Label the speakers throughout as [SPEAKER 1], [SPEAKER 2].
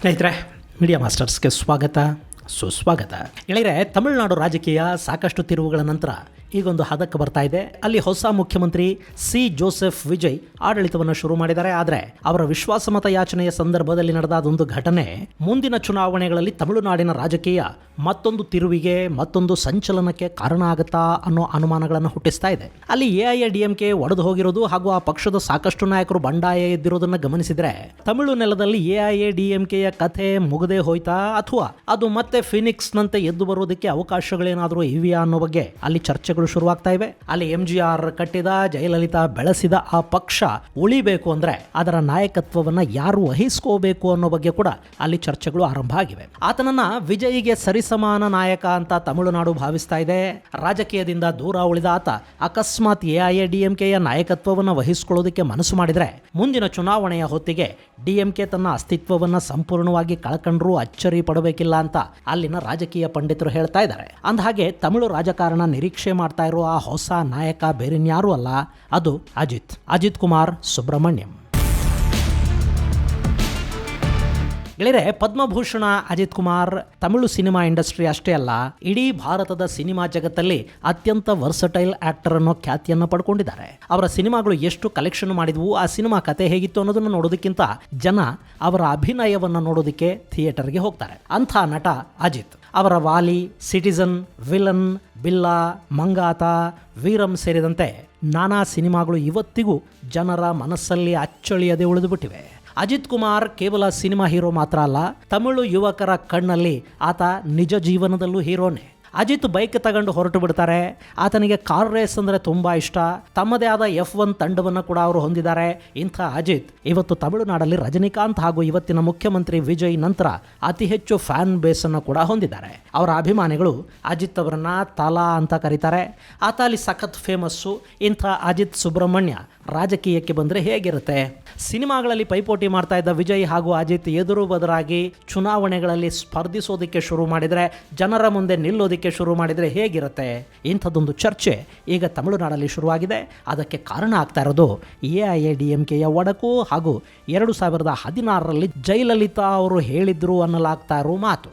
[SPEAKER 1] ಸ್ನೇಹಿತರೆ, ಮೀಡಿಯಾ ಮಾಸ್ಟರ್ಸ್ಗೆ ಸ್ವಾಗತ ಸುಸ್ವಾಗತ. ಗೆಳೆಯರೆ, ತಮಿಳುನಾಡು ರಾಜಕೀಯ ಸಾಕಷ್ಟು ತಿರುವುಗಳ ನಂತರ ಈಗೊಂದು ಹದಕ್ಕೆ ಬರ್ತಾ ಇದೆ. ಅಲ್ಲಿ ಹೊಸ ಮುಖ್ಯಮಂತ್ರಿ ಸಿ ಜೋಸೆಫ್ ವಿಜಯ್ ಆಡಳಿತವನ್ನು ಶುರು ಮಾಡಿದ್ದಾರೆ. ಆದರೆ ಅವರ ವಿಶ್ವಾಸಮತ ಯಾಚನೆಯ ಸಂದರ್ಭದಲ್ಲಿ ನಡೆದ ಅದೊಂದು ಘಟನೆ ಮುಂದಿನ ಚುನಾವಣೆಗಳಲ್ಲಿ ತಮಿಳುನಾಡಿನ ರಾಜಕೀಯ ಮತ್ತೊಂದು ತಿರುವಿಗೆ, ಮತ್ತೊಂದು ಸಂಚಲನಕ್ಕೆ ಕಾರಣ ಆಗುತ್ತಾ ಅನ್ನೋ ಅನುಮಾನಗಳನ್ನು ಹುಟ್ಟಿಸ್ತಾ ಇದೆ. ಅಲ್ಲಿ ಎಐಎಡಿಎಂಕೆ ಒಡೆದು ಹೋಗಿರೋದು ಹಾಗೂ ಆ ಪಕ್ಷದ ಸಾಕಷ್ಟು ನಾಯಕರು ಬಂಡಾಯ ಎದ್ದಿರೋದನ್ನು ಗಮನಿಸಿದ್ರೆ ತಮಿಳು ನೆಲದಲ್ಲಿ ಎಐಎಡಿಎಂಕೆಯ ಕಥೆ ಮುಗದೆ ಹೋಯ್ತಾ ಅಥವಾ ಅದು ಮತ್ತೆ ಫಿನಿಕ್ಸ್ನಂತೆ ಎದ್ದು ಬರೋದಕ್ಕೆ ಅವಕಾಶಗಳೇನಾದರೂ ಇವೆಯಾ ಅನ್ನೋ ಬಗ್ಗೆ ಅಲ್ಲಿ ಚರ್ಚೆಗಳು ಶುರುವಾಗ್ತಾ ಇವೆ. ಅಲ್ಲಿ ಎಂಜಿಆರ್ ಕಟ್ಟಿದ, ಜಯಲಲಿತಾ ಬೆಳೆಸಿದ ಆ ಪಕ್ಷ ಉಳಿಬೇಕು ಅಂದ್ರೆ ಅದರ ನಾಯಕತ್ವವನ್ನ ಯಾರು ವಹಿಸ್ಕೋಬೇಕು ಅನ್ನೋ ಬಗ್ಗೆ ಕೂಡ ಅಲ್ಲಿ ಚರ್ಚೆಗಳು ಆರಂಭ ಆಗಿವೆ. ಆತನನ್ನ ವಿಜಯ್ಗೆ ಸರಿಸಮಾನ ನಾಯಕ ಅಂತ ತಮಿಳುನಾಡು ಭಾವಿಸ್ತಾ ಇದೆ. ರಾಜಕೀಯದಿಂದ ದೂರ ಉಳಿದ ಆತ ಅಕಸ್ಮಾತ್ ಎಐಎಡಿಎಂಕೆಯ ನಾಯಕತ್ವವನ್ನು ವಹಿಸಿಕೊಳ್ಳೋದಕ್ಕೆ ಮನಸ್ಸು ಮಾಡಿದ್ರೆ ಮುಂದಿನ ಚುನಾವಣೆಯ ಹೊತ್ತಿಗೆ ಡಿಎಂಕೆ ತನ್ನ ಅಸ್ತಿತ್ವವನ್ನ ಸಂಪೂರ್ಣವಾಗಿ ಕಳ್ಕೊಂಡ್ರೂ ಅಚ್ಚರಿ ಪಡಬೇಕಿಲ್ಲ ಅಂತ ಅಲ್ಲಿನ ರಾಜಕೀಯ ಪಂಡಿತರು ಹೇಳ್ತಾ ಇದ್ದಾರೆ. ಅಂದಹಾಗೆ ತಮಿಳು ರಾಜಕಾರಣ ನಿರೀಕ್ಷೆ ಮಾಡ್ತಾ ಇರೋ ಆ ಹೊಸ ನಾಯಕ ಬೇರೆನ್ಯಾರೂ ಅಲ್ಲ, ಅದು ಅಜಿತ್ ಕುಮಾರ್ ಸುಬ್ರಹ್ಮಣ್ಯಂ. ಗೆಳೆಯರೆ, ಪದ್ಮಭೂಷಣ ಅಜಿತ್ ಕುಮಾರ್ ತಮಿಳು ಸಿನಿಮಾ ಇಂಡಸ್ಟ್ರಿ ಅಷ್ಟೇ ಅಲ್ಲ, ಇಡೀ ಭಾರತದ ಸಿನಿಮಾ ಜಗತ್ತಲ್ಲಿ ಅತ್ಯಂತ ವರ್ಸಟೈಲ್ ಆಕ್ಟರ್ ಅನ್ನೋ ಖ್ಯಾತಿಯನ್ನು ಪಡ್ಕೊಂಡಿದ್ದಾರೆ. ಅವರ ಸಿನಿಮಾಗಳು ಎಷ್ಟು ಕಲೆಕ್ಷನ್ ಮಾಡಿದ್ವು, ಆ ಸಿನಿಮಾ ಕತೆ ಹೇಗಿತ್ತು ಅನ್ನೋದನ್ನು ನೋಡೋದಕ್ಕಿಂತ ಜನ ಅವರ ಅಭಿನಯವನ್ನು ನೋಡೋದಕ್ಕೆ ಥಿಯೇಟರ್ಗೆ ಹೋಗ್ತಾರೆ. ಅಂಥ ನಟ ಅಜಿತ್. ಅವರ ವಾಲಿ, ಸಿಟಿಜನ್, ವಿಲನ್, ಬಿಲ್ಲಾ, ಮಂಗಾತ, ವೀರಂ ಸೇರಿದಂತೆ ನಾನಾ ಸಿನಿಮಾಗಳು ಇವತ್ತಿಗೂ ಜನರ ಮನಸ್ಸಲ್ಲಿ ಅಚ್ಚಳಿಯದೆ ಉಳಿದುಬಿಟ್ಟಿವೆ. ಅಜಿತ್ ಕುಮಾರ್ ಕೇವಲ ಸಿನಿಮಾ ಹೀರೋ ಮಾತ್ರ ಅಲ್ಲ, ತಮಿಳು ಯುವಕರ ಕಣ್ಣಲ್ಲಿ ಆತ ನಿಜ ಜೀವನದಲ್ಲೂ ಹೀರೋನೇ. ಅಜಿತ್ ಬೈಕ್ ತಗೊಂಡು ಹೊರಟು ಬಿಡ್ತಾರೆ. ಆತನಿಗೆ ಕಾರ್ ರೇಸ್ ಅಂದರೆ ತುಂಬ ಇಷ್ಟ. ತಮ್ಮದೇ ಆದ F1 ತಂಡವನ್ನು ಕೂಡ ಅವರು ಹೊಂದಿದ್ದಾರೆ. ಇಂಥ ಅಜಿತ್ ಇವತ್ತು ತಮಿಳುನಾಡಲ್ಲಿ ರಜನಿಕಾಂತ್ ಹಾಗೂ ಇವತ್ತಿನ ಮುಖ್ಯಮಂತ್ರಿ ವಿಜಯ್ ನಂತರ ಅತಿ ಹೆಚ್ಚು ಫ್ಯಾನ್ ಬೇಸನ್ನು ಕೂಡ ಹೊಂದಿದ್ದಾರೆ. ಅವರ ಅಭಿಮಾನಿಗಳು ಅಜಿತ್ ಅವರನ್ನ ತಲಾ ಅಂತ ಕರೀತಾರೆ. ಆತ ಅಲ್ಲಿ ಸಖತ್ ಫೇಮಸ್ಸು. ಇಂಥ ಅಜಿತ್ ಸುಬ್ರಹ್ಮಣ್ಯ ರಾಜಕೀಯಕ್ಕೆ ಬಂದರೆ ಹೇಗಿರುತ್ತೆ? ಸಿನಿಮಾಗಳಲ್ಲಿ ಪೈಪೋಟಿ ಮಾಡ್ತಾ ಇದ್ದ ವಿಜಯ್ ಹಾಗೂ ಅಜಿತ್ ಎದುರು ಬದರಾಗಿ ಚುನಾವಣೆಗಳಲ್ಲಿ ಸ್ಪರ್ಧಿಸೋದಕ್ಕೆ ಶುರು ಮಾಡಿದರೆ, ಜನರ ಮುಂದೆ ನಿಲ್ಲೋದಕ್ಕೆ ಶುರು ಮಾಡಿದರೆ ಹೇಗಿರುತ್ತೆ? ಇಂಥದ್ದೊಂದು ಚರ್ಚೆ ಈಗ ತಮಿಳುನಾಡಲ್ಲಿ ಶುರುವಾಗಿದೆ. ಅದಕ್ಕೆ ಕಾರಣ ಆಗ್ತಾ ಇರೋದು ಎಐಎಡಿಎಂಕೆಯ ಒಡಕು ಹಾಗೂ 2016ರಲ್ಲಿ ಜಯಲಲಿತಾ ಅವರು ಹೇಳಿದ್ರು ಅನ್ನಲಾಗ್ತಾ ಇರೋ ಮಾತು.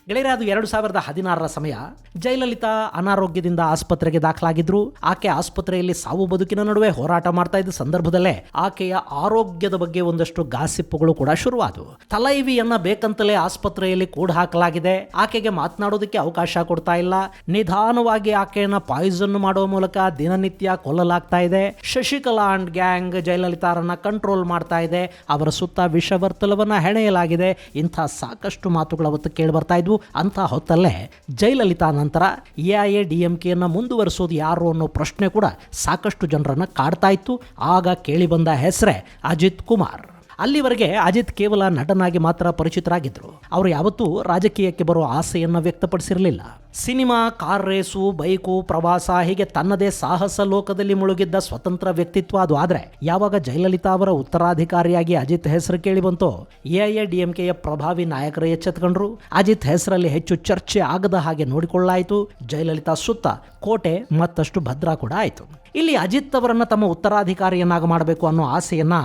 [SPEAKER 1] ಗೆಳೆಯರೆ, ಅದು 2016ರ ಸಮಯ. ಜಯಲಲಿತಾ ಅನಾರೋಗ್ಯದಿಂದ ಆಸ್ಪತ್ರೆಗೆ ದಾಖಲಾಗಿದ್ರು. ಆಕೆ ಆಸ್ಪತ್ರೆಯಲ್ಲಿ ಸಾವು ಬದುಕಿನ ನಡುವೆ ಹೋರಾಟ ಮಾಡ್ತಾ ಇದ್ದ ಸಂದರ್ಭದಲ್ಲೇ ಆಕೆಯ ಆರೋಗ್ಯದ ಬಗ್ಗೆ ಒಂದಷ್ಟು ಗಾಸಿಪ್ಪುಗಳು ಕೂಡ ಶುರುವಾದವು. ತಲೈವಿಯನ್ನ ಬೇಕಂತಲೇ ಆಸ್ಪತ್ರೆಯಲ್ಲಿ ಕೂಡ ಹಾಕಲಾಗಿದೆ. ಆಕೆಗೆ ಮಾತನಾಡೋದಕ್ಕೆ ಅವಕಾಶ ಕೊಡ್ತಾ ಇಲ್ಲ. ನಿಧಾನವಾಗಿ ಆಕೆಯನ್ನ ಪಾಯ್ಸನ್ ಮಾಡುವ ಮೂಲಕ ದಿನನಿತ್ಯ ಕೊಲ್ಲಲಾಗ್ತಾ ಇದೆ. ಶಶಿಕಲಾ ಅಂಡ್ ಗ್ಯಾಂಗ್ ಜಯಲಲಿತಾರನ್ನ ಕಂಟ್ರೋಲ್ ಮಾಡ್ತಾ ಇದೆ. ಅವರ ಸುತ್ತ ವಿಷವರ್ತುಲವನ್ನ ಹೆಣೆಯಲಾಗಿದೆ. ಇಂಥ ಸಾಕಷ್ಟು ಮಾತುಗಳು ಅವತ್ತು ಕೇಳಿ ಬರ್ತಾ ಇದ್ವು. ಅಂತ ಹೊತ್ತಲ್ಲೇ ಜಯಲಲಿತಾ ನಂತರ ಎಐಎಡಿಎಂಕೆಯನ್ನು ಮುಂದುವರಿಸೋದು ಯಾರು ಅನ್ನೋ ಪ್ರಶ್ನೆ ಕೂಡ ಸಾಕಷ್ಟು ಜನರನ್ನು ಕಾಡ್ತಾ ಇತ್ತು. ಆಗ ಕೇಳಿ ಬಂದ ಹೆಸರೇ ಅಜಿತ್ ಕುಮಾರ್. ಅಲ್ಲಿವರೆಗೆ ಅಜಿತ್ ಕೇವಲ ನಟನಾಗಿ ಮಾತ್ರ ಪರಿಚಿತರಾಗಿದ್ದರು. ಅವರು ಯಾವತ್ತೂ ರಾಜಕೀಯಕ್ಕೆ ಬರೋ ಆಸೆಯನ್ನು ವ್ಯಕ್ತಪಡಿಸಿರಲಿಲ್ಲ. ಸಿನಿಮಾ, ಕಾರ್ ರೇಸು, ಬೈಕು, ಪ್ರವಾಸ ಹೀಗೆ ತನ್ನದೇ ಸಾಹಸ ಲೋಕದಲ್ಲಿ ಮುಳುಗಿದ್ದ ಸ್ವತಂತ್ರ ವ್ಯಕ್ತಿತ್ವ ಅದು. ಆದರೆ ಯಾವಾಗ ಜಯಲಲಿತಾ ಅವರ ಉತ್ತರಾಧಿಕಾರಿಯಾಗಿ ಅಜಿತ್ ಹೆಸರು ಕೇಳಿ ಬಂತೋ ಎಐಎಡಿಎಂಕೆಯ ಪ್ರಭಾವಿ ನಾಯಕರು ಎಚ್ಚೆತ್ಕೊಂಡ್ರು. ಅಜಿತ್ ಹೆಸರಲ್ಲಿ ಹೆಚ್ಚು ಚರ್ಚೆ ಆಗದ ಹಾಗೆ ನೋಡಿಕೊಳ್ಳಾಯಿತು. ಜಯಲಲಿತಾ ಸುತ್ತ ಕೋಟೆ ಮತ್ತಷ್ಟು ಭದ್ರ ಕೂಡ ಆಯಿತು. ಇಲ್ಲಿ ಅಜಿತ್ ಅವರನ್ನ ತಮ್ಮ ಉತ್ತರಾಧಿಕಾರಿಯನ್ನಾಗಿ ಮಾಡಬೇಕು ಅನ್ನೋ ಆಸೆಯನ್ನ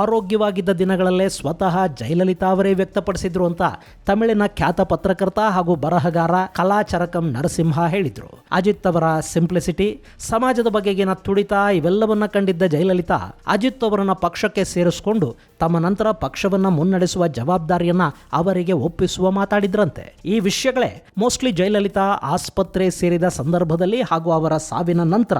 [SPEAKER 1] ಆರೋಗ್ಯವಾಗಿದ್ದ ದಿನಗಳಲ್ಲೇ ಸ್ವತಃ ಜಯಲಲಿತಾ ಅವರೇ ವ್ಯಕ್ತಪಡಿಸಿದ್ರು ಅಂತ ತಮಿಳಿನ ಖ್ಯಾತ ಪತ್ರಕರ್ತ ಹಾಗೂ ಬರಹಗಾರ ಕಲಾಚರಕಂ ನರಸಿಂಹ ಹೇಳಿದ್ರು. ಅಜಿತ್ ಅವರ ಸಿಂಪ್ಲಿಸಿಟಿ, ಸಮಾಜದ ಬಗೆಗಿನ ತುಡಿತ ಇವೆಲ್ಲವನ್ನ ಕಂಡಿದ್ದ ಜಯಲಲಿತಾ ಅಜಿತ್ ಅವರನ್ನ ಪಕ್ಷಕ್ಕೆ ಸೇರಿಸಿಕೊಂಡು ತಮ್ಮ ನಂತರ ಪಕ್ಷವನ್ನ ಮುನ್ನಡೆಸುವ ಜವಾಬ್ದಾರಿಯನ್ನ ಅವರಿಗೆ ಒಪ್ಪಿಸುವ ಮಾತಾಡಿದ್ರಂತೆ. ಈ ವಿಷಯಗಳೇ ಮೋಸ್ಟ್ಲಿ ಜಯಲಲಿತಾ ಆಸ್ಪತ್ರೆ ಸೇರಿದ ಸಂದರ್ಭದಲ್ಲಿ ಹಾಗೂ ಅವರ ಸಾವಿನ ನಂತರ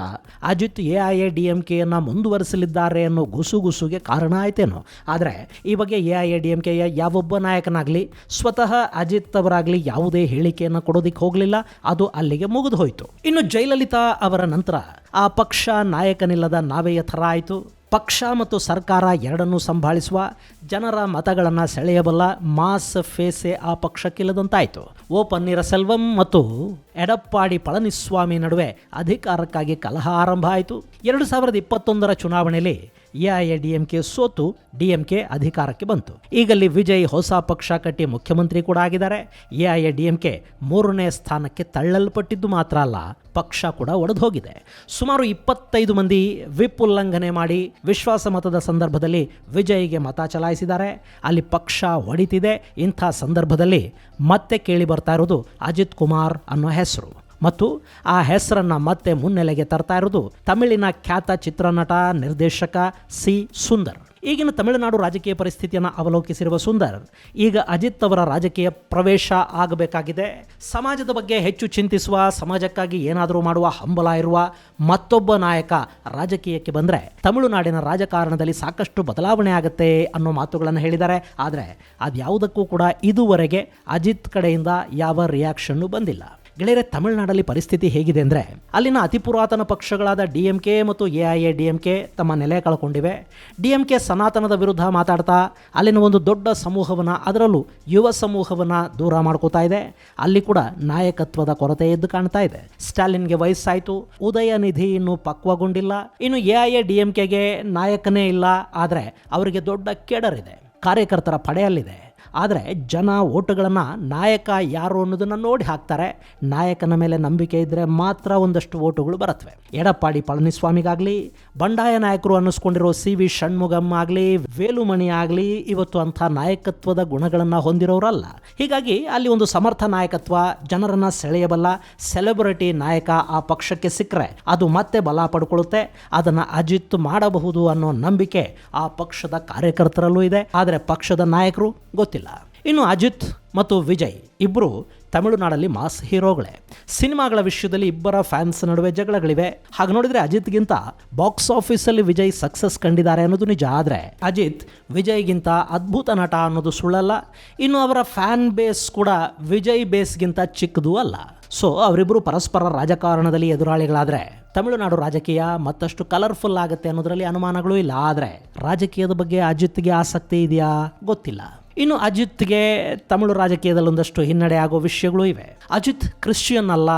[SPEAKER 1] ಅಜಿತ್ ಎಐಎಡಿಎಂಕೆಯನ್ನ ಮುಂದುವರಿಸಲಿದ್ದಾರೆ ಅನ್ನೋ ಗುಸುಗುಸುಗೆ ಕಾರಣ ಆಯ್ತೇನೋ. ಆದರೆ ಈ ಬಗ್ಗೆ ಎಐಎಡಿಎಂಕೆಯ ಯಾವೊಬ್ಬ ನಾಯಕನಾಗಲಿ ಸ್ವತಃ ಅಜಿತ್ ಅವರಾಗಲಿ ಯಾವುದೇ ಹೇಳಿಕೆಯನ್ನು ಕೊಡೋದಿಕ್ಕೆ ಹೋಗಲಿಲ್ಲ. ಅದು ಅಲ್ಲಿಗೆ ಮುಗಿದು ಹೋಯಿತು. ಇನ್ನು ಜಯಲಲಿತಾ ಅವರ ನಂತರ ಆ ಪಕ್ಷ ನಾಯಕನಿಲ್ಲದ ನಾವೆಯ ಥರ ಆಯಿತು. ಪಕ್ಷ ಮತ್ತು ಸರ್ಕಾರ ಎರಡನ್ನೂ ಸಂಭಾಳಿಸುವ ಜನರ ಮತಗಳನ್ನು ಸೆಳೆಯಬಲ್ಲ ಮಾಸ್ ಫೇಸೆ ಆ ಪಕ್ಷಕ್ಕಿಲ್ಲದಂತಾಯಿತು. ಓ ಪನ್ನೀರಸೆಲ್ವಂ ಮತ್ತು ಎಡಪ್ಪಾಡಿ ಪಳನಿಸ್ವಾಮಿ ನಡುವೆ ಅಧಿಕಾರಕ್ಕಾಗಿ ಕಲಹ ಆರಂಭ ಆಯಿತು. 2021 ಚುನಾವಣೆಯಲ್ಲಿ ಎಐಎಡಿಎಂಕೆ ಸೋತು ಡಿಎಂಕೆ ಅಧಿಕಾರಕ್ಕೆ ಬಂತು. ಈಗಲ್ಲಿ ವಿಜಯ್ ಹೊಸ ಪಕ್ಷ ಕಟ್ಟಿ ಮುಖ್ಯಮಂತ್ರಿ ಕೂಡ ಆಗಿದ್ದಾರೆ. ಎಐಎಡಿಎಂಕೆ 3ನೇ ಸ್ಥಾನಕ್ಕೆ ತಳ್ಳಲ್ಪಟ್ಟಿದ್ದು ಮಾತ್ರ ಅಲ್ಲ, ಪಕ್ಷ ಕೂಡ ಒಡೆದು ಹೋಗಿದೆ. ಸುಮಾರು 25 ಮಂದಿ ವಿಪ್ ಉಲ್ಲಂಘನೆ ಮಾಡಿ ವಿಶ್ವಾಸಮತದ ಸಂದರ್ಭದಲ್ಲಿ ವಿಜಯ್ಗೆ ಮತ ಚಲಾಯಿಸಿದ್ದಾರೆ. ಅಲ್ಲಿ ಪಕ್ಷ ಒಡಿತಿದೆ. ಇಂಥ ಸಂದರ್ಭದಲ್ಲಿ ಮತ್ತೆ ಕೇಳಿ ಬರ್ತಾ ಇರೋದು ಅಜಿತ್ ಕುಮಾರ್ ಅನ್ನೋ ಹೆಸರು ಮತ್ತು ಆ ಹೆಸರನ್ನು ಮತ್ತೆ ಮುನ್ನೆಲೆಗೆ ತರ್ತಾ ಇರೋದು ತಮಿಳಿನ ಖ್ಯಾತ ಚಿತ್ರನಟ ನಿರ್ದೇಶಕ ಸಿ ಸುಂದರ್. ಈಗಿನ ತಮಿಳುನಾಡು ರಾಜಕೀಯ ಪರಿಸ್ಥಿತಿಯನ್ನು ಅವಲೋಕಿಸಿರುವ ಸುಂದರ್ ಈಗ ಅಜಿತ್ ಅವರ ರಾಜಕೀಯ ಪ್ರವೇಶ ಆಗಬೇಕಾಗಿದೆ. ಸಮಾಜದ ಬಗ್ಗೆ ಹೆಚ್ಚು ಚಿಂತಿಸುವ, ಸಮಾಜಕ್ಕಾಗಿ ಏನಾದರೂ ಮಾಡುವ ಹಂಬಲ ಇರುವ ಮತ್ತೊಬ್ಬ ನಾಯಕ ರಾಜಕೀಯಕ್ಕೆ ಬಂದರೆ ತಮಿಳುನಾಡಿನ ರಾಜಕಾರಣದಲ್ಲಿ ಸಾಕಷ್ಟು ಬದಲಾವಣೆ ಆಗುತ್ತೆ ಅನ್ನೋ ಮಾತುಗಳನ್ನು ಹೇಳಿದ್ದಾರೆ. ಆದರೆ ಅದ್ಯಾವುದಕ್ಕೂ ಕೂಡ ಇದುವರೆಗೆ ಅಜಿತ್ ಕಡೆಯಿಂದ ಯಾವ ರಿಯಾಕ್ಷನ್ನು ಬಂದಿಲ್ಲ. ಗೆಳೆಯರೆ, ತಮಿಳುನಾಡಲ್ಲಿ ಪರಿಸ್ಥಿತಿ ಹೇಗಿದೆ ಅಂದರೆ ಅಲ್ಲಿನ ಅತಿ ಪುರಾತನ ಪಕ್ಷಗಳಾದ ಡಿಎಂಕೆ ಮತ್ತು ಎಐಎಡಿಎಂಕೆ ತಮ್ಮ ನೆಲೆ ಕಳ್ಕೊಂಡಿವೆ. ಡಿಎಂಕೆ ಸನಾತನದ ವಿರುದ್ಧ ಮಾತಾಡ್ತಾ ಅಲ್ಲಿನ ಒಂದು ದೊಡ್ಡ ಸಮೂಹವನ್ನು, ಅದರಲ್ಲೂ ಯುವ ಸಮೂಹವನ್ನು ದೂರ ಮಾಡ್ಕೋತಾ ಇದೆ. ಅಲ್ಲಿ ಕೂಡ ನಾಯಕತ್ವದ ಕೊರತೆ ಎದ್ದು ಕಾಣ್ತಾ ಇದೆ. ಸ್ಟಾಲಿನ್ಗೆ ವಯಸ್ಸಾಯಿತು, ಉದಯನಿಧಿ ಇನ್ನೂ ಪಕ್ವಗೊಂಡಿಲ್ಲ, ಇನ್ನು ಎಐಎಡಿಎಂಕೆಗೆ ನಾಯಕನೇ ಇಲ್ಲ. ಆದರೆ ಅವರಿಗೆ ದೊಡ್ಡ ಕೇಡರಿದೆ, ಕಾರ್ಯಕರ್ತರ ಪಡೆಯಲ್ಲಿದೆ. ಆದರೆ ಜನ ಓಟುಗಳನ್ನು ನಾಯಕ ಯಾರು ಅನ್ನೋದನ್ನು ನೋಡಿ ಹಾಕ್ತಾರೆ. ನಾಯಕನ ಮೇಲೆ ನಂಬಿಕೆ ಇದ್ದರೆ ಮಾತ್ರ ಒಂದಷ್ಟು ಓಟುಗಳು ಬರುತ್ತವೆ. ಎಡಪ್ಪಾಡಿ ಪಳನಿಸ್ವಾಮಿಗಾಗಲಿ, ಬಂಡಾಯ ನಾಯಕರು ಅನ್ನಿಸ್ಕೊಂಡಿರೋ ಸಿ.ವಿ. ಷಣ್ಮುಗಂ ಆಗಲಿ, ವೇಲುಮಣಿ ಆಗಲಿ ಇವತ್ತು ಅಂಥ ನಾಯಕತ್ವದ ಗುಣಗಳನ್ನು ಹೊಂದಿರೋರಲ್ಲ. ಹೀಗಾಗಿ ಅಲ್ಲಿ ಒಂದು ಸಮರ್ಥ ನಾಯಕತ್ವ, ಜನರನ್ನು ಸೆಳೆಯಬಲ್ಲ ಸೆಲೆಬ್ರಿಟಿ ನಾಯಕ ಆ ಪಕ್ಷಕ್ಕೆ ಸಿಕ್ಕರೆ ಅದು ಮತ್ತೆ ಬಲ ಪಡ್ಕೊಳ್ಳುತ್ತೆ. ಅದನ್ನು ಅಜಿತ್ ಮಾಡಬಹುದು ಅನ್ನೋ ನಂಬಿಕೆ ಆ ಪಕ್ಷದ ಕಾರ್ಯಕರ್ತರಲ್ಲೂ ಇದೆ. ಆದರೆ ಪಕ್ಷದ ನಾಯಕರು ಗೊತ್ತಿಲ್ಲ. ಇನ್ನು ಅಜಿತ್ ಮತ್ತು ವಿಜಯ್ ಇಬ್ಬರು ತಮಿಳುನಾಡಲ್ಲಿ ಮಾಸ್ ಹೀರೋಗಳೇ. ಸಿನಿಮಾಗಳ ವಿಷಯದಲ್ಲಿ ಇಬ್ಬರ ಫ್ಯಾನ್ಸ್ ನಡುವೆ ಜಗಳಗಳಿವೆ. ಹಾಗೆ ನೋಡಿದರೆ ಅಜಿತ್ಗಿಂತ ಬಾಕ್ಸ್ ಆಫೀಸಲ್ಲಿ ವಿಜಯ್ ಸಕ್ಸಸ್ ಕಂಡಿದ್ದಾರೆ ಅನ್ನೋದು ನಿಜ. ಆದರೆ ಅಜಿತ್ ವಿಜಯ್ಗಿಂತ ಅದ್ಭುತ ನಟ ಅನ್ನೋದು ಸುಳ್ಳಲ್ಲ. ಇನ್ನು ಅವರ ಫ್ಯಾನ್ ಬೇಸ್ ಕೂಡ ವಿಜಯ್ ಬೇಸ್ಗಿಂತ ಚಿಕ್ಕದೂ ಅಲ್ಲ. ಸೊ ಅವರಿಬ್ಬರು ಪರಸ್ಪರ ರಾಜಕಾರಣದಲ್ಲಿ ಎದುರಾಳಿಗಳಾದರೆ ತಮಿಳುನಾಡು ರಾಜಕೀಯ ಮತ್ತಷ್ಟು ಕಲರ್ಫುಲ್ ಆಗುತ್ತೆ ಅನ್ನೋದರಲ್ಲಿ ಅನುಮಾನಗಳು ಇಲ್ಲ. ಆದರೆ ರಾಜಕೀಯದ ಬಗ್ಗೆ ಅಜಿತ್ಗೆ ಆಸಕ್ತಿ ಇದೆಯಾ ಗೊತ್ತಿಲ್ಲ. ಇನ್ನು ಅಜಿತ್ಗೆ ತಮಿಳು ರಾಜಕೀಯದಲ್ಲಿ ಒಂದಷ್ಟು ಹಿನ್ನಡೆ ಆಗೋ ವಿಷಯಗಳು ಇವೆ. ಅಜಿತ್ ಕ್ರಿಶ್ಚಿಯನ್ ಅಲ್ಲ,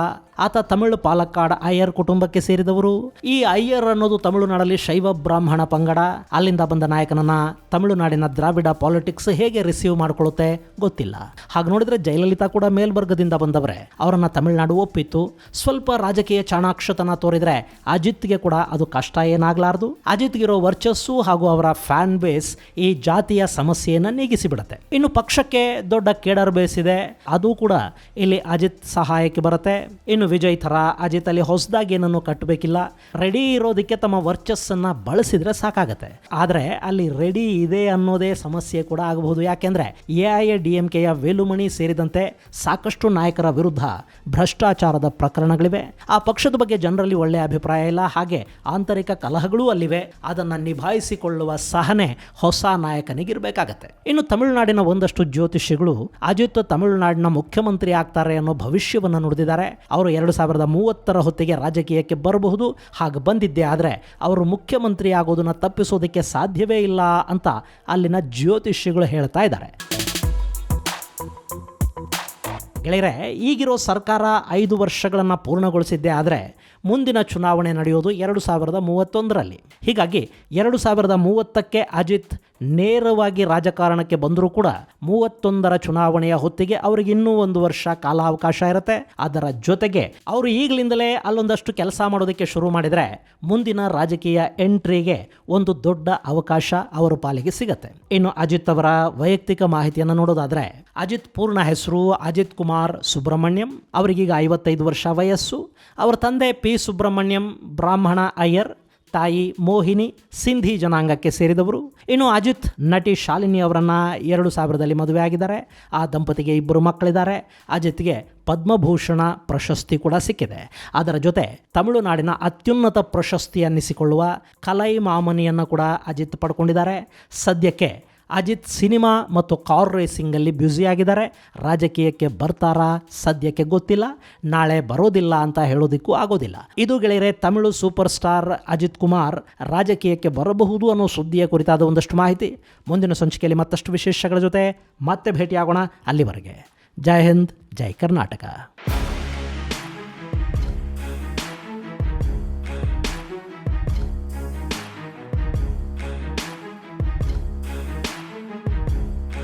[SPEAKER 1] ಆತ ತಮಿಳು ಪಾಲಕ್ಕಾಡ್ ಅಯ್ಯರ್ ಕುಟುಂಬಕ್ಕೆ ಸೇರಿದವರು. ಈ ಅಯ್ಯರ್ ಅನ್ನೋದು ತಮಿಳುನಾಡಲ್ಲಿ ಶೈವ ಬ್ರಾಹ್ಮಣ ಪಂಗಡ. ಅಲ್ಲಿಂದ ಬಂದ ನಾಯಕನನ್ನ ತಮಿಳುನಾಡಿನ ದ್ರಾವಿಡ ಪಾಲಿಟಿಕ್ಸ್ ಹೇಗೆ ರಿಸೀವ್ ಮಾಡ್ಕೊಳ್ಳುತ್ತೆ ಗೊತ್ತಿಲ್ಲ. ಹಾಗೆ ನೋಡಿದ್ರೆ ಜಯಲಲಿತಾ ಕೂಡ ಮೇಲ್ವರ್ಗದಿಂದ ಬಂದವರೇ, ಅವರನ್ನ ತಮಿಳುನಾಡು ಒಪ್ಪಿತ್ತು. ಸ್ವಲ್ಪ ರಾಜಕೀಯ ಚಾಣಾಕ್ಷತನ ತೋರಿದ್ರೆ ಅಜಿತ್ಗೆ ಕೂಡ ಅದು ಕಷ್ಟ ಏನಾಗ್ಲಾರ್ದು. ಅಜಿತ್ಗಿರೋ ವರ್ಚಸ್ಸು ಹಾಗೂ ಅವರ ಫ್ಯಾನ್ ಬೇಸ್ ಈ ಜಾತಿಯ ಸಮಸ್ಯೆಯನ್ನು ನೀಗಿಸಿಬಿಡುತ್ತೆ. ಇನ್ನು ಪಕ್ಷಕ್ಕೆ ದೊಡ್ಡ ಕೇಡರ್ ಬೇಸ್ ಇದೆ, ಅದು ಕೂಡ ಇಲ್ಲಿ ಅಜಿತ್ ಸಹಾಯಕ್ಕೆ ಬರುತ್ತೆ. ಇನ್ನು ವಿಜಯ್ ಥರ ಅಜಿತ್ ಅಲ್ಲಿ ಹೊಸದಾಗಿ ಏನನ್ನು ಕಟ್ಟಬೇಕಿಲ್ಲ. ರೆಡಿ ಇರೋದಕ್ಕೆ ತಮ್ಮ ವರ್ಚಸ್ಸನ್ನು ಬಳಸಿದ್ರೆ ಸಾಕಾಗತ್ತೆ. ಆದರೆ ಅಲ್ಲಿ ರೆಡಿ ಇದೆ ಅನ್ನೋದೇ ಸಮಸ್ಯೆ ಕೂಡ ಆಗಬಹುದು. ಯಾಕೆಂದ್ರೆ ಎಐಎಡಿಎಂಕೆಯ ವೇಲುಮಣಿ ಸೇರಿದಂತೆ ಸಾಕಷ್ಟು ನಾಯಕರ ವಿರುದ್ಧ ಭ್ರಷ್ಟಾಚಾರದ ಪ್ರಕರಣಗಳಿವೆ. ಆ ಪಕ್ಷದ ಬಗ್ಗೆ ಜನರಲ್ಲಿ ಒಳ್ಳೆಯ ಅಭಿಪ್ರಾಯ ಇಲ್ಲ. ಹಾಗೆ ಆಂತರಿಕ ಕಲಹಗಳೂ ಅಲ್ಲಿವೆ. ಅದನ್ನು ನಿಭಾಯಿಸಿಕೊಳ್ಳುವ ಸಹನೆ ಹೊಸ ನಾಯಕನಿಗಿರಬೇಕಾಗತ್ತೆ. ಇನ್ನು ತಮಿಳುನಾಡಿನ ಒಂದಷ್ಟು ಜ್ಯೋತಿಷಿಗಳು ಅಜಿತ್ ತಮಿಳುನಾಡಿನ ಮುಖ್ಯಮಂತ್ರಿ ಆಗ್ತಾರೆ ಅನ್ನೋ ಭವಿಷ್ಯವನ್ನು ನುಡಿದಿದ್ದಾರೆ. ಅವರು 2030 ಹೊತ್ತಿಗೆ ರಾಜಕೀಯಕ್ಕೆ ಬರಬಹುದು. ಹಾಗೆ ಬಂದಿದ್ದೇ ಆದರೆ ಅವರು ಮುಖ್ಯಮಂತ್ರಿ ಆಗೋದನ್ನು ತಪ್ಪಿಸೋದಕ್ಕೆ ಸಾಧ್ಯವೇ ಇಲ್ಲ ಅಂತ ಅಲ್ಲಿನ ಜ್ಯೋತಿಷಿಗಳು ಹೇಳ್ತಾ ಇದ್ದಾರೆ. ಗೆಳೆಯರೆ, ಈಗಿರೋ ಸರ್ಕಾರ 5 ವರ್ಷಗಳನ್ನು ಪೂರ್ಣಗೊಳಿಸಿದ್ದೇ ಆದರೆ ಮುಂದಿನ ಚುನಾವಣೆ ನಡೆಯೋದು 2031ರಲ್ಲಿ. ಹೀಗಾಗಿ 2030ಕ್ಕೆ ಅಜಿತ್ ನೇರವಾಗಿ ರಾಜಕಾರಣಕ್ಕೆ ಬಂದರೂ ಕೂಡ 31ರ ಚುನಾವಣೆಯ ಹೊತ್ತಿಗೆ ಅವರಿಗೆ ಇನ್ನೂ 1 ವರ್ಷ ಕಾಲಾವಕಾಶ ಇರುತ್ತೆ. ಅದರ ಜೊತೆಗೆ ಅವರು ಈಗಲಿಂದಲೇ ಅಲ್ಲೊಂದಷ್ಟು ಕೆಲಸ ಮಾಡೋದಕ್ಕೆ ಶುರು ಮಾಡಿದರೆ ಮುಂದಿನ ರಾಜಕೀಯ ಎಂಟ್ರಿಗೆ ಒಂದು ದೊಡ್ಡ ಅವಕಾಶ ಅವರ ಪಾಲಿಗೆ ಸಿಗತ್ತೆ. ಇನ್ನು ಅಜಿತ್ ಅವರ ವೈಯಕ್ತಿಕ ಮಾಹಿತಿಯನ್ನು ನೋಡೋದಾದ್ರೆ, ಅಜಿತ್ ಪೂರ್ಣ ಹೆಸರು ಅಜಿತ್ ಕುಮಾರ್ ಸುಬ್ರಹ್ಮಣ್ಯಂ. ಅವರಿಗೀಗ 55 ವರ್ಷ ವಯಸ್ಸು. ಅವರ ತಂದೆ ಪಿ ಸುಬ್ರಹ್ಮಣ್ಯಂ ಬ್ರಾಹ್ಮಣ ಅಯ್ಯರ್, ತಾಯಿ ಮೋಹಿನಿ ಸಿಂಧಿ ಜನಾಂಗಕ್ಕೆ ಸೇರಿದವರು. ಇನ್ನು ಅಜಿತ್ ನಟಿ ಶಾಲಿನಿ ಅವರನ್ನು 2000ರಲ್ಲಿ ಮದುವೆ ಆಗಿದ್ದಾರೆ. ಆ ದಂಪತಿಗೆ 2 ಮಕ್ಕಳಿದ್ದಾರೆ. ಅಜಿತ್ಗೆ ಪದ್ಮಭೂಷಣ ಪ್ರಶಸ್ತಿ ಕೂಡ ಸಿಕ್ಕಿದೆ. ಅದರ ಜೊತೆ ತಮಿಳುನಾಡಿನ ಅತ್ಯುನ್ನತ ಪ್ರಶಸ್ತಿ ಅನ್ನಿಸಿಕೊಳ್ಳುವ ಕಲೈ ಮಾಮನಿಯನ್ನು ಕೂಡ ಅಜಿತ್ ಪಡ್ಕೊಂಡಿದ್ದಾರೆ. ಸದ್ಯಕ್ಕೆ ಅಜಿತ್ ಸಿನಿಮಾ ಮತ್ತು ಕಾರ್ ರೇಸಿಂಗಲ್ಲಿ ಬ್ಯುಸಿಯಾಗಿದ್ದಾರೆ. ರಾಜಕೀಯಕ್ಕೆ ಬರ್ತಾರಾ ಸದ್ಯಕ್ಕೆ ಗೊತ್ತಿಲ್ಲ, ನಾಳೆ ಬರೋದಿಲ್ಲ ಅಂತ ಹೇಳೋದಕ್ಕೂ ಆಗೋದಿಲ್ಲ. ಇದು ಗೆಳೆಯರೆ ತಮಿಳು ಸೂಪರ್ ಸ್ಟಾರ್ ಅಜಿತ್ ಕುಮಾರ್ ರಾಜಕೀಯಕ್ಕೆ ಬರಬಹುದು ಅನ್ನೋ ಸುದ್ದಿಯ ಕುರಿತಾದ ಒಂದಷ್ಟು ಮಾಹಿತಿ. ಮುಂದಿನ ಸಂಚಿಕೆಯಲ್ಲಿ ಮತ್ತಷ್ಟು ವಿಶೇಷಗಳ ಜೊತೆ ಮತ್ತೆ ಭೇಟಿಯಾಗೋಣ. ಅಲ್ಲಿವರೆಗೆ ಜೈ ಹಿಂದ್, ಜೈ ಕರ್ನಾಟಕ.